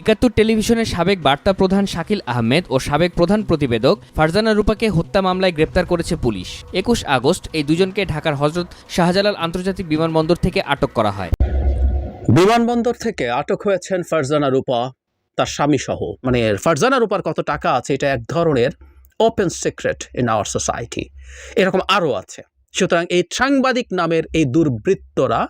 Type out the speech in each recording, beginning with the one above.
একাত্তর টেলিভিশনের সাবেক বার্তা প্রধান শাকিল আহমেদ ও সাবেক প্রধান প্রতিবেদক ফারজানা রূপাকে হত্যা মামলায় গ্রেপ্তার করেছে পুলিশ। ২১ আগস্ট এই দুজনকে ঢাকার হযরত শাহজালাল আন্তর্জাতিক বিমানবন্দর থেকে আটক করা হয়। বিমানবন্দর থেকে আটক হয়েছেন ফারজানা রূপা, তার স্বামী সহ। মানে ফারজানা রূপার কত টাকা আছে এটা এক ধরনের open secret in our society. এরকম আরও আছে। সুতরাং এই সাংবাদিক নামের এই দুর্বৃত্তরা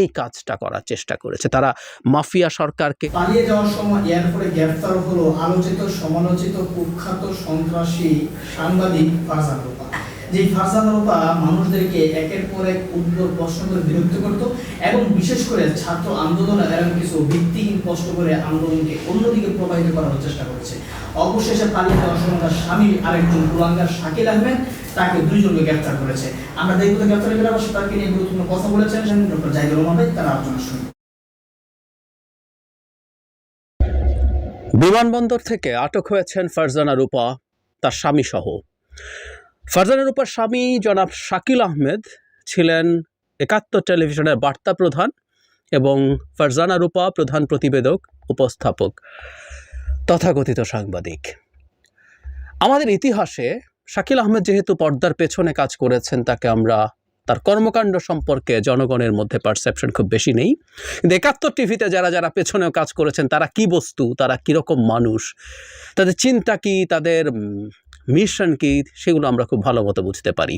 এই কাজটা করার চেষ্টা করেছে। তারা মাফিয়া সরকারকে পালিয়ে যাওয়ার সময় এয়ারপোর্টে গ্রেফতার হলো আলোচিত সমালোচিত কুখ্যাত সন্ত্রাসী সাংবাদিক ফারজানা রূপা। যে ফারজানা রূপা মানুষদেরকে একের পর এক উদ্ভট প্রশ্ন করে বিরক্ত করত এবং বিশেষ করে ছাত্র আন্দোলন এরকম কিছু ভিত্তিহীন প্রশ্ন করে আন্দোলনকে অন্যদিকে প্রবাহিত করার চেষ্টা করেছে। অবশেষে পালিয়ে যাওয়ার সময় তার স্বামী আরেকজন কুলাঙ্গার শাকিল আহমেদ তাকে দুইজনকে গ্রেফতার করেছে। আমরা দেখব গ্রেফতারের বেলায় তাকে নিয়ে গুরুত্বপূর্ণ কথা বলেছেন ডক্টর জাহিদুল রহমান ভাই, তার আলোচনা শুনি। বিমানবন্দর থেকে আটক হয়েছেন ফারজানা রূপা, তার স্বামী সহ। ফারজানা রূপার স্বামী জনাব শাকিল আহমেদ ছিলেন একাত্তর টেলিভিশনের বার্তা প্রধান এবং ফারজানা রূপা প্রধান প্রতিবেদক, উপস্থাপক, তথাকথিত সাংবাদিক। আমাদের ইতিহাসে শাকিল আহমেদ যেহেতু পর্দার পেছনে কাজ করেছেন, তাকে আমরা তার কর্মকাণ্ড সম্পর্কে জনগণের মধ্যে পারসেপশন খুব বেশি নেই। কিন্তু একাত্তর টিভিতে যারা যারা পেছনেও কাজ করেছেন তারা কি বস্তু, তারা কীরকম মানুষ, তাদের চিন্তা কি, তাদের মিশন কি, সেগুলো আমরা খুব ভালো মতো বুঝতে পারি।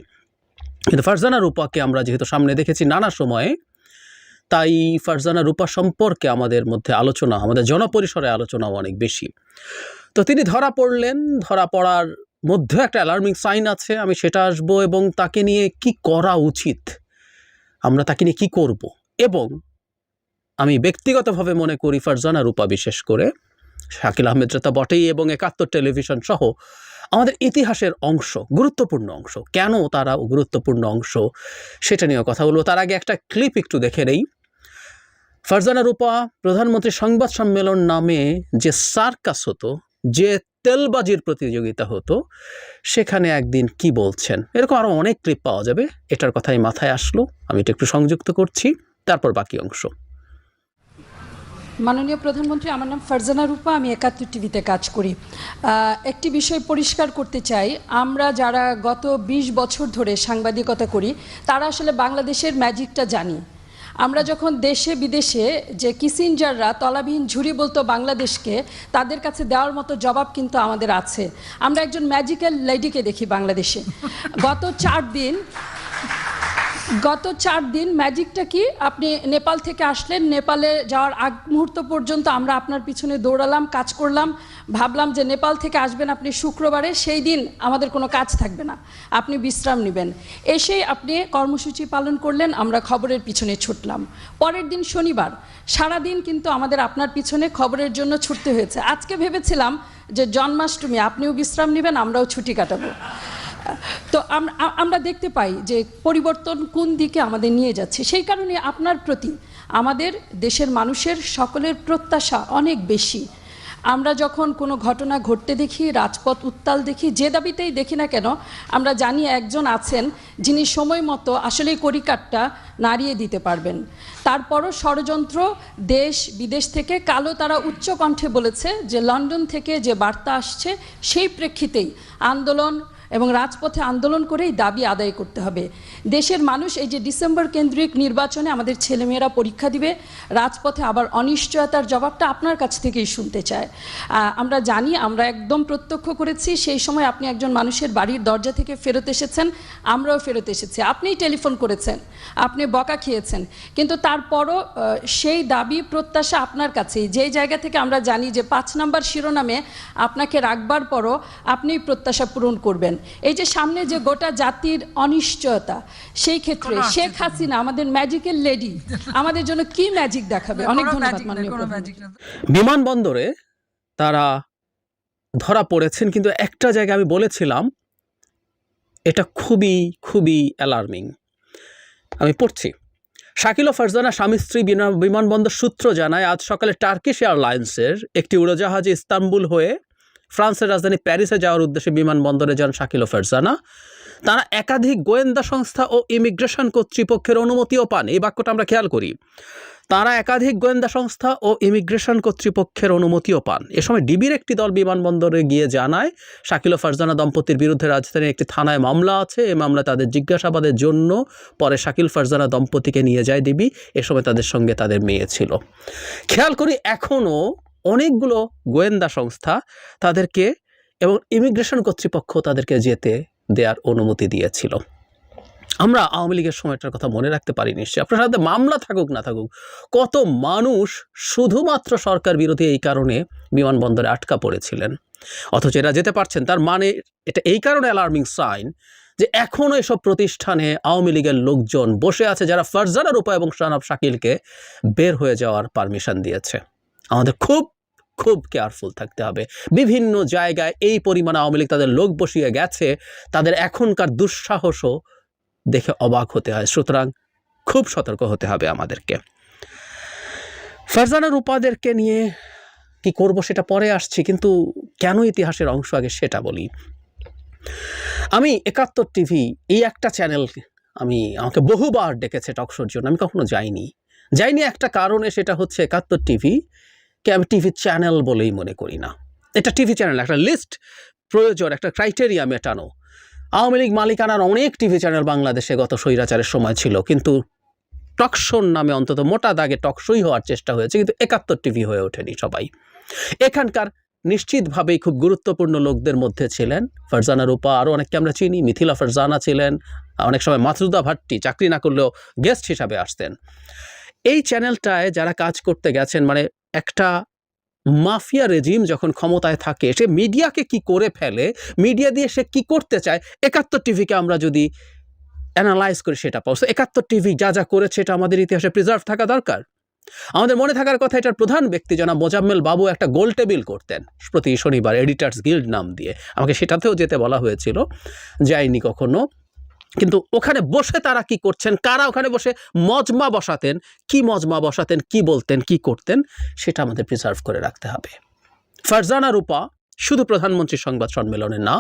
কিন্তু ফারজানা রূপাকে আমরা যেহেতু সামনে দেখেছি নানা সময়ে, তাই ফারজানা রূপা সম্পর্কে আমাদের মধ্যে আলোচনা, আমাদের জনপরিসরে আলোচনাও অনেক বেশি। তো তিনি ধরা পড়লেন, ধরা পড়ার মধ্যে একটা অ্যালার্মিং সাইন আছে, আমি সেটা আসবো, এবং তাকে নিয়ে কি করা উচিত, আমরা তাকে নিয়ে কী করব। এবং আমি ব্যক্তিগতভাবে মনে করি ফারজানা রূপা বিশেষ করে, শাকিল আহমেদরা তো বটেই, এবং একাত্তর টেলিভিশন সহ আমাদের ইতিহাসের অংশ, গুরুত্বপূর্ণ অংশ। কেন তারা গুরুত্বপূর্ণ অংশ সেটা নিয়েও কথা বলবো। তার আগে একটা ক্লিপ একটু দেখে নেই। ফারজানা রূপা প্রধানমন্ত্রী সংবাদ সম্মেলন নামে যে সার্কাস হতো, যে তেলবাজির প্রতিযোগিতা হতো, সেখানে একদিন কি বলছেন, এরকম আরও অনেক ক্লিপ পাওয়া যাবে। এটার কথাই মাথায় আসলো, আমি এটা একটু সংযুক্ত করছি, তারপর বাকি অংশ। মাননীয় প্রধানমন্ত্রী, আমার নাম ফারজানা রূপা, আমি একাত্তর টিভিতে কাজ করি। একটি বিষয় পরিষ্কার করতে চাই, আমরা যারা গত ২০ বছর ধরে সাংবাদিকতা করি তারা আসলে বাংলাদেশের ম্যাজিকটা জানি। আমরা যখন দেশে বিদেশে যে কিসিঞ্জাররা তলাবিহীন ঝুড়ি বলতো বাংলাদেশকে, তাদের কাছে দেওয়ার মতো জবাব কিন্তু আমাদের আছে। আমরা একজন ম্যাজিক্যাল লেডিকে দেখি বাংলাদেশে। গত 4 দিন ম্যাজিকটা কি, আপনি নেপাল থেকে আসলেন, নেপালে যাওয়ার আগ মুহূর্ত পর্যন্ত আমরা আপনার পিছনে দৌড়ালাম, কাজ করলাম, ভাবলাম যে নেপাল থেকে আসবেন আপনি শুক্রবারে, সেই দিন আমাদের কোনো কাজ থাকবে না, আপনি বিশ্রাম নেবেন। এসেই আপনি কর্মসূচি পালন করলেন, আমরা খবরের পিছনে ছুটলাম। পরের দিন শনিবার সারাদিন কিন্তু আমাদের আপনার পিছনে খবরের জন্য ছুটতে হয়েছে। আজকে ভেবেছিলাম যে জন্মাষ্টমী, আপনিও বিশ্রাম নেবেন, আমরাও ছুটি কাটাবো। তো আমরা দেখতে পাই যে পরিবর্তন কোন দিকে আমাদের নিয়ে যাচ্ছে। সেই কারণে আপনার প্রতি আমাদের দেশের মানুষের সকলের প্রত্যাশা অনেক বেশি। আমরা যখন কোনো ঘটনা ঘটতে দেখি, রাজপথ উত্তাল দেখি, যে দাবিতেই দেখি না কেন, আমরা জানি একজন আছেন যিনি সময় মতো আসলে কড়িকাঠটা নাড়িয়ে দিতে পারবেন। তারপরও ষড়যন্ত্র দেশ বিদেশ থেকে কালো তারা উচ্চ কণ্ঠে বলেছে যে লন্ডন থেকে যে বার্তা আসছে সেই প্রেক্ষিতেই আন্দোলন এবং রাজপথে আন্দোলন করেই দাবি আদায় করতে হবে। দেশের মানুষ এই যে ডিসেম্বর কেন্দ্রিক নির্বাচনে আমাদের ছেলেমেয়েরা পরীক্ষা দিবে, রাজপথে আবার অনিশ্চয়তার জবাবটা আপনার কাছ থেকেই শুনতে চায়। আমরা জানি, আমরা একদম প্রত্যক্ষ করেছি, সেই সময় আপনি একজন মানুষের বাড়ির দরজা থেকে ফেরত এসেছেন, আমরাও ফেরত এসেছি। আপনিই টেলিফোন করেছেন, আপনি বকা খেয়েছেন, কিন্তু তারপরও সেই দাবি প্রত্যাশা আপনার কাছেই। যেই জায়গা থেকে আমরা জানি যে 5 নম্বর শিরোনামে আপনাকে রাখবার পরও আপনি প্রত্যাশা পূরণ করবেন। এই যে সামনে যে গোটা জাতির অনিশ্চয়তা, সেই ক্ষেত্রে শেখ হাসিনা আমাদের ম্যাজিক্যাল লেডি আমাদের জন্য কি ম্যাজিক দেখাবে? অনেক ধন্যবাদ মাননীয় প্রধানমন্ত্রী। বিমানবন্দরে তারা ধরা পড়েছেন, কিন্তু একটা জায়গায় আমি বলেছিলাম এটা খুবই খুবই অ্যালার্মিং। আমি পড়ছি, শাকিল ও ফারজানা স্বামী স্ত্রী বিমানবন্দর সূত্র জানায় আজ সকালে টার্কিশ এয়ারলাইন্সের একটি উড়োজাহাজে ইস্তাম্বুল হয়ে ফ্রান্সের রাজধানী প্যারিসে যাওয়ার উদ্দেশ্যে বিমানবন্দরে যান শাকিল ও ফারজানা। তারা একাধিক গোয়েন্দা সংস্থা ও ইমিগ্রেশন কর্তৃপক্ষের অনুমতিও পান। এই বাক্যটা আমরা খেয়াল করি, তারা একাধিক গোয়েন্দা সংস্থা ও ইমিগ্রেশন কর্তৃপক্ষের অনুমতিও পান। এ সময় ডিবির একটি দল বিমানবন্দরে গিয়ে জানায় শাকিল ও ফারজানা দম্পতির বিরুদ্ধে রাজধানীর একটি থানায় মামলা আছে। এই মামলা তাদের জিজ্ঞাসাবাদের জন্য পরে শাকিল ফারজানা দম্পতিকে নিয়ে যায় ডিবি। এ সময় তাদের সঙ্গে তাদের মেয়ে ছিল। খেয়াল করি এখনও অনেকগুলো গোয়েন্দা সংস্থা তাদেরকে এবং ইমিগ্রেশন কর্তৃপক্ষ তাদেরকে যেতে দেওয়ার অনুমতি দিয়েছিল। আমরা আওয়ামী লীগের সময়টার কথা মনে রাখতে পারি নিশ্চয়ই। আপনার সাথে মামলা থাকুক না থাকুক, কত মানুষ শুধুমাত্র সরকার বিরোধী এই কারণে বিমানবন্দরে আটকা পড়েছিলেন, অথচ এরা যেতে পারছেন। তার মানে এটা এই কারণে অ্যালার্মিং সাইন যে এখনও এসব প্রতিষ্ঠানে আওয়ামী লীগের লোকজন বসে আছে যারা ফারজানা রূপা এবং শানাব শাকিলকে বের হয়ে যাওয়ার পারমিশন দিয়েছে। আমাদের খুব খুব কেয়ারফুল থাকতে হবে। বিভিন্ন জায়গায় এই পরিমাণে আওয়ামী লীগ তাদের লোক বসিয়ে গেছে, তাদের এখনকার দুঃসাহসও দেখে অবাক হতে হয়। সুতরাং খুব সতর্ক হতে হবে আমাদেরকে। ফারজানা রূপাদেরকে নিয়ে কি করব সেটা পরে আসছি, কিন্তু কেন ইতিহাসের অংশ আগে সেটা বলি। আমি ৭১ টিভি এই একটা চ্যানেল আমাকে বহুবার ডেকেছে টকশোর জন্য, আমি কখনো যাইনি একটা কারণে, সেটা হচ্ছে ৭১ টিভিকে আমি টিভি চ্যানেল বলেই মনে করি না। এটা টিভি চ্যানেল, একটা লিস্ট প্রয়োজন, একটা ক্রাইটেরিয়া মেটানো। আওয়ামী লীগ মালিকানার অনেক টিভি চ্যানেল বাংলাদেশে গত স্বৈরাচারের সময় ছিল, কিন্তু টকশোর নামে অন্তত মোটা দাগে টকশোই হওয়ার চেষ্টা হয়েছে, কিন্তু ৭১ টিভি হয়ে ওঠেনি সবাই। এখানকার নিশ্চিতভাবেই খুব গুরুত্বপূর্ণ লোকদের মধ্যে ছিলেন ফারজানা রূপা, আরও অনেককে আমরা চিনি, মিথিলা ফারজানা ছিলেন, অনেক সময় মাসুদা ভাট্টি চাকরি না করলেও গেস্ট হিসাবে আসতেন। এই চ্যানেলটায় যারা কাজ করতে গেছেন, মানে একটা মাফিয়া রেজিম যখন ক্ষমতায় থাকে, সে মিডিয়াকে কি করে ফেলে, মিডিয়া দিয়ে সে কি করতে চায়, ৭১ টিভিকে আমরা যদি অ্যানালাইজ করি সেটা পাবো। ৭১ টিভি যা যা করেছে এটা আমাদের ইতিহাসে প্রিজার্ভ থাকা দরকার। আমাদের মনে থাকার কথা, এটার প্রধান ব্যক্তি জনাব মোজাম্মেল বাবু একটা গোল টেবিল করতেন প্রতি শনিবার এডিটার্স গিল্ড নাম দিয়ে। আমাকে সেটাতেও যেতে বলা হয়েছিল, যাইনি কখনো। কিন্তু ওখানে বসে তারা কি করছেন, কারা ওখানে বসে মজমা বসাতেন, কি বলতেন, কি করতেন, সেটা আমাদের প্রিজার্ভ করে রাখতে হবে। ফারজানা রূপা শুধু প্রধানমন্ত্রীর সংবাদ সম্মেলনে না,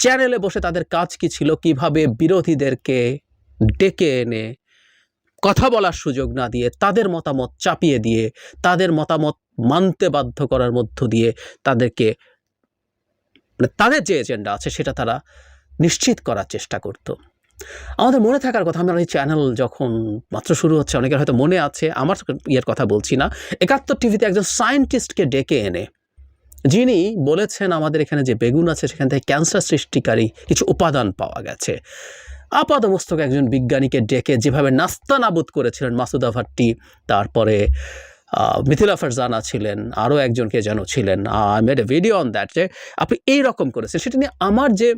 চ্যানেলে বসে তাদের কাজ কি ছিল, কিভাবে বিরোধীদেরকে ডেকে এনে কথা বলার সুযোগ না দিয়ে, তাদের মতামত চাপিয়ে দিয়ে, তাদের মতামত মানতে বাধ্য করার মধ্য দিয়ে তাদেরকে, তাদের যে এজেন্ডা আছে সেটা তারা নিশ্চিত করার চেষ্টা করত। আমাদের মনে থাকার কথা, আমরা এই চ্যানেল যখন মাত্র শুরু হচ্ছে, অনেকের হয়তো মনে আছে, আমার ইয়ের কথা বলছি না, ৭১ টিভিতে একজন সায়েন্টিস্টকে ডেকে এনে, যিনি বলেছেন আমাদের এখানে যে বেগুন আছে সেখান থেকে ক্যান্সার সৃষ্টিকারী কিছু উপাদান পাওয়া গেছে। আপাদমস্তক একজন বিজ্ঞানীকে ডেকে যেভাবে নাস্তানাবুদ করেছিলেন মাসুদা ভাট্টি, তারপরে মিথিলা ফারজানা ছিলেন, আরও একজনকে যেন ছিলেন, I made a video on that, যে আপনি এইরকম করেছেন। সেটা নিয়ে আমার যে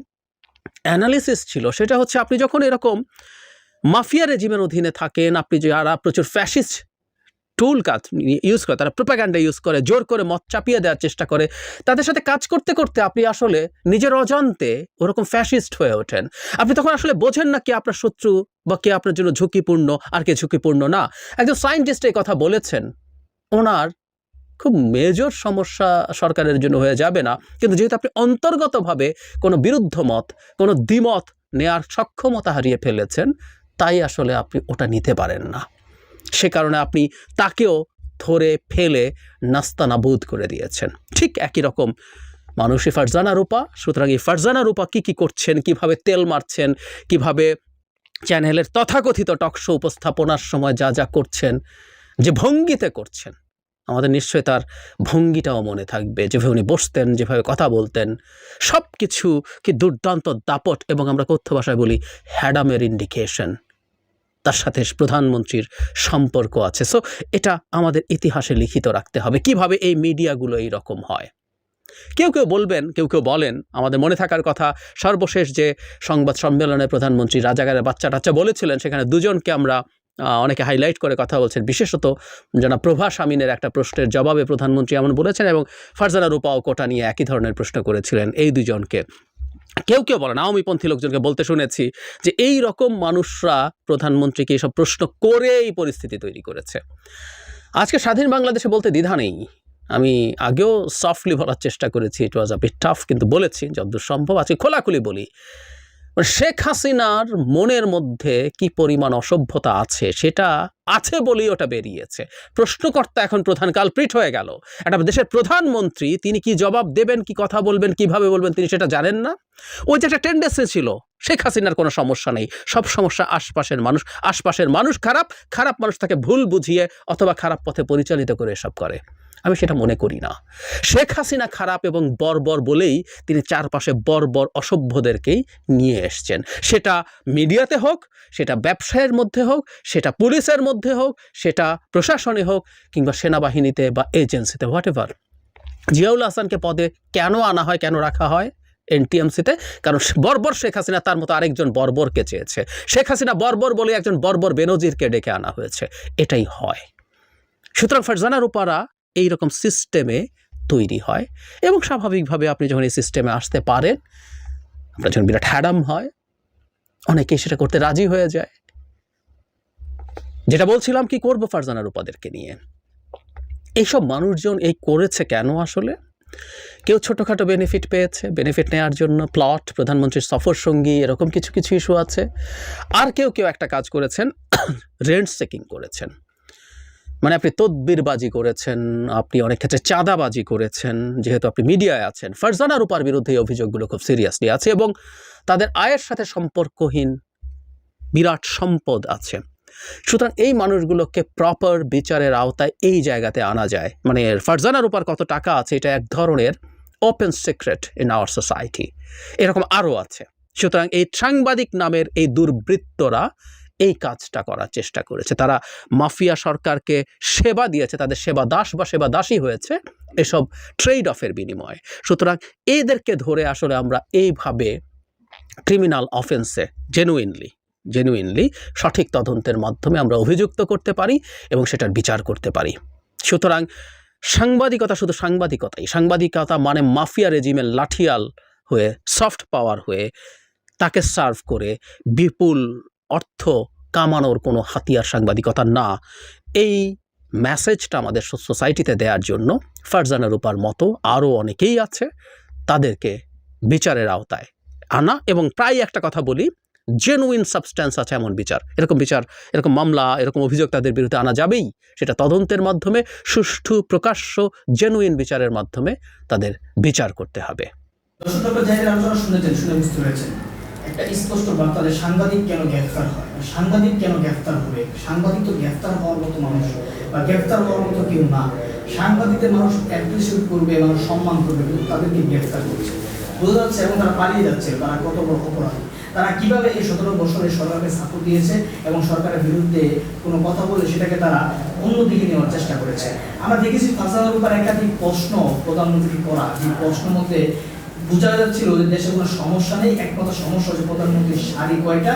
অ্যানালিসিস ছিল সেটা হচ্ছে, আপনি যখন এরকম মাফিয়া রেজিমের অধীনে থাকেন, আপনি যারা প্রচুর ফ্যাসিস্ট টুল কাজ ইউজ করে, তারা প্রোপাগান্ডা ইউজ করে, জোর করে মত চাপিয়ে দেওয়ার চেষ্টা করে, তাদের সাথে কাজ করতে করতে আপনি আসলে নিজের অজান্তে ওরকম ফ্যাসিস্ট হয়ে ওঠেন। আপনি তখন আসলে বোঝেন না কে আপনার শত্রু বা কে আপনার জন্য ঝুঁকিপূর্ণ আর কে ঝুঁকিপূর্ণ না। একজন সায়েন্টিস্ট এই কথা বলেছেন, ওনার খুব মেজর সমস্যা সরকারের জন্য হয়ে যাবে না, কিন্তু যেহেতু আপনি অন্তর্গতভাবে কোনো বিরুদ্ধ মত, কোনো দ্বিমত নেয়ার সক্ষমতা হারিয়ে ফেলেছেন, তাই আসলে আপনি ওটা নিতে পারেন না। সে কারণে আপনি তাকেও ধরে ফেলে নাস্তানাবুদ করে দিয়েছেন। ঠিক একই রকম মানুষই ফারজানা রূপা। সুতরাং এই ফারজানা রূপা কী করছেন, কিভাবে তেল মারছেন, কিভাবে চ্যানেলের তথাকথিত টকশো উপস্থাপনার সময় যা যা করছেন, যে ভঙ্গিতে করছেন, আমাদের নিশ্চয়ই তার ভঙ্গিটাও মনে থাকবে, যেভাবে উনি বসতেন, যেভাবে কথা বলতেন, সব কিছু কি দুর্দান্ত দাপট, এবং আমরা কথ্য ভাষায় বলি হ্যাডামের ইন্ডিকেশন। তার সাথে প্রধানমন্ত্রীর সম্পর্ক আছে। সো এটা আমাদের ইতিহাসে লিখিত রাখতে হবে, কিভাবে এই মিডিয়াগুলো এই রকম হয়। কেউ বলবেন, কেউ বলেন, আমাদের মনে থাকার কথা, সর্বশেষ যে সংবাদ সম্মেলনে প্রধানমন্ত্রী রাজাকারের বাচ্চা বলেছিলেন, সেখানে দুজনকে আমরা অনেকে হাইলাইট করে কথা বলছেন, বিশেষত জনাব প্রভা শামীনের একটা প্রশ্নের জবাবে প্রধানমন্ত্রী এমন বলেছেন, এবং ফারজানা রূপাও কোটা নিয়ে একই ধরনের প্রশ্ন করেছিলেন এই দুজনকে। কেউ বলেন, আওয়ামীপন্থী লোকজনকে বলতে শুনেছি যে এই রকম মানুষরা প্রধানমন্ত্রীকে এইসব প্রশ্ন করে এই পরিস্থিতি তৈরি করেছে। আজকে স্বাধীন বাংলাদেশে বলতে দ্বিধা নেই, আমি আগেও সফটলি বলার চেষ্টা করেছি, ইট ওয়াজ আ বিট টাফ, কিন্তু বলেছি যতদূর সম্ভব। আজকে খোলাখুলি বলি, শেখ হাসিনার মনের মধ্যে কি পরিমাণ অসভ্যতা আছে সেটা আছে বলেই ওটা বেরিয়েছে। প্রশ্নকর্তা এখন প্রধান কালপ্রিট হয়ে গেল। একটা দেশের প্রধানমন্ত্রী, তিনি কি জবাব দেবেন, কি কথা বলবেন, কিভাবে বলবেন, তিনি সেটা জানেন না। ওই যে একটা টেন্ডেন্সি ছিল, শেখ হাসিনার কোনো সমস্যা নেই, সব সমস্যা আশপাশের মানুষ খারাপ মানুষ তাকে ভুল বুঝিয়ে অথবা খারাপ পথে পরিচালিত করে এসব করে। আমি সেটা মনে করি না। শেখ হাসিনা খারাপ এবং বর্বর বলেই তিনি চারপাশে বর্বর অসভ্যদেরকেই নিয়ে এসছেন। সেটা মিডিয়াতে হোক, সেটা ব্যবসায়ের মধ্যে হোক, সেটা পুলিশের মধ্যে হোক, সেটা প্রশাসনে হোক, কিংবা সেনাবাহিনীতে বা এজেন্সিতে, হোয়াট এভার। জিয়াউল হাসানকে পদে কেন আনা হয়, কেন রাখা হয় এনটিএমসিতে? কারণ বর্বর শেখ হাসিনা তার মতো আরেকজন বর্বরকে চেয়েছে। শেখ হাসিনা বর্বর বলে একজন বর্বর বেনজিরকে ডেকে আনা হয়েছে, এটাই হয়। সুতরাং ফারজানা রূপারা এইরকম সিস্টেমে তৈরি হয় এবং স্বাভাবিকভাবে আপনি যখন এই সিস্টেমে আসতে পারেন, আপনার যখন বিরাট হ্যাডাম হয়, অনেকেই সেটা করতে রাজি হয়ে যায়। যেটা বলছিলাম, কি করবো ফারজানা রূপাদেরকে নিয়ে? এইসব মানুষজন এই করেছে কেন? আসলে কেউ ছোটোখাটো বেনিফিট পেয়েছে, বেনিফিট নেওয়ার জন্য প্লট, প্রধানমন্ত্রীর সফর সঙ্গী, এরকম কিছু কিছু ইস্যু আছে। আর কেউ একটা কাজ করেছেন, রেন্ট চেকিং করেছেন, মানে আপনি তদবিরবাজি করেছেন, আপনি অনেক ক্ষেত্রে চাঁদাবাজি করেছেন। যেহেতু আপনি মিডিয়ায় আছেন, ফারজানা রূপার বিরুদ্ধে এই অভিযোগগুলো খুব সিরিয়াসলি আছে এবং তাদের আয়ের সাথে সম্পর্কহীন বিরাট সম্পদ আছে। সুতরাং এই মানুষগুলোকে প্রপার বিচারের আওতায় এই জায়গাতে আনা যায়। মানে ফারজানা রূপার কত টাকা আছে, এটা এক ধরনের open secret in our society. এরকম আরও আছে। সুতরাং এই সাংবাদিক নামের এই দুর্বৃত্তরা এই কাজটা করার চেষ্টা করেছে। তারা মাফিয়া সরকারকে সেবা দিয়েছে, তাদের সেবা দাস বা সেবা দাসী হয়েছে এসব ট্রেড অফের বিনিময়ে। সুতরাং এদেরকে ধরে আসলে আমরা এইভাবে ক্রিমিনাল অফেন্সে জেনুইনলি সঠিক তদন্তের মাধ্যমে আমরা অভিযুক্ত করতে পারি এবং সেটার বিচার করতে পারি। সুতরাং সাংবাদিকতা শুধু সাংবাদিকতা মানে মাফিয়া রেজিমের লাঠিয়াল হয়ে, সফট পাওয়ার হয়ে, তাকে সার্ভ করে বিপুল অর্থ কামানোর কোনো হাতিয়ার সাংবাদিকতা না। এই মেসেজটা আমাদের সোসাইটিতে দেওয়ার জন্য ফারজানা রূপার মতো আরও অনেকেই আছে, তাদেরকে বিচারের আওতায় আনা। এবং প্রায় একটা কথা বলি, জেনুইন সাবস্ট্যান্স আছে এমন বিচার, এরকম মামলা, এরকম অভিযোগ তাদের বিরুদ্ধে আনা যাবেই। সেটা তদন্তের মাধ্যমে, সুষ্ঠু প্রকাশ্য জেনুইন বিচারের মাধ্যমে তাদের বিচার করতে হবে। দর্শক যাদের আলোচনা শুনে বুঝতে পেরেছেন একটা স্পষ্ট বার্তা, সাংবাদিক কেন গ্রেফতার হয়, সাংবাদিক কেন গ্রেফতার হবে। সাংবাদিক তো গ্রেফতার হওয়ার মতো মানুষ বা গ্রেফতার হওয়ার মতো কেউ না। সাংবাদিকদের মানুষ অ্যাপ্রিসিয়েট করবে, মানুষ সম্মান করবে, কিন্তু তাদেরকে গ্রেফতার করছে, বোঝা যাচ্ছে। এবং তারা পালিয়ে যাচ্ছে, তারা কত বড় অপরাধী, তারা কিভাবে এই 17 বছরে সরকারকে সাপোর্ট দিয়েছে এবং সরকারের বিরুদ্ধে কোনো কথা বলে সেটাকে তারা অন্যদিকে নেওয়ার চেষ্টা করেছে। আমরা দেখেছি ফারজানার উপর একাধিক প্রশ্ন প্রধানমন্ত্রী করা, যে প্রশ্নের মধ্যে বোঝা যাচ্ছিল যে দেশে কোনো সমস্যা নেই, একমাত্র সমস্যা হচ্ছে প্রধানমন্ত্রীর শাড়ি কয়টা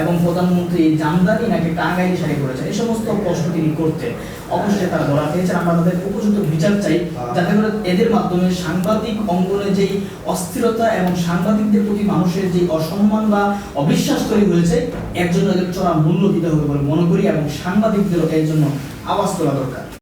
এবং প্রধানমন্ত্রী জামদানি নাকি টাঙ্গাইলি শাড়ি করেছেন, এই সমস্ত প্রশ্ন তিনি করতেন। অবশ্যই তারা ধরা খেয়েছেন। আমরা তাদের উপযুক্ত বিচার চাই, যাতে করে এদের মাধ্যমে সাংবাদিক অঙ্গনে যেই অস্থিরতা এবং সাংবাদিকদের প্রতি মানুষের যে অসম্মান বা অবিশ্বাস তৈরি হয়েছে, এর জন্য এদের চড়া মূল্য দিতে হবে বলে মনে করি এবং সাংবাদিকদেরও এর জন্য আওয়াজ তোলা দরকার।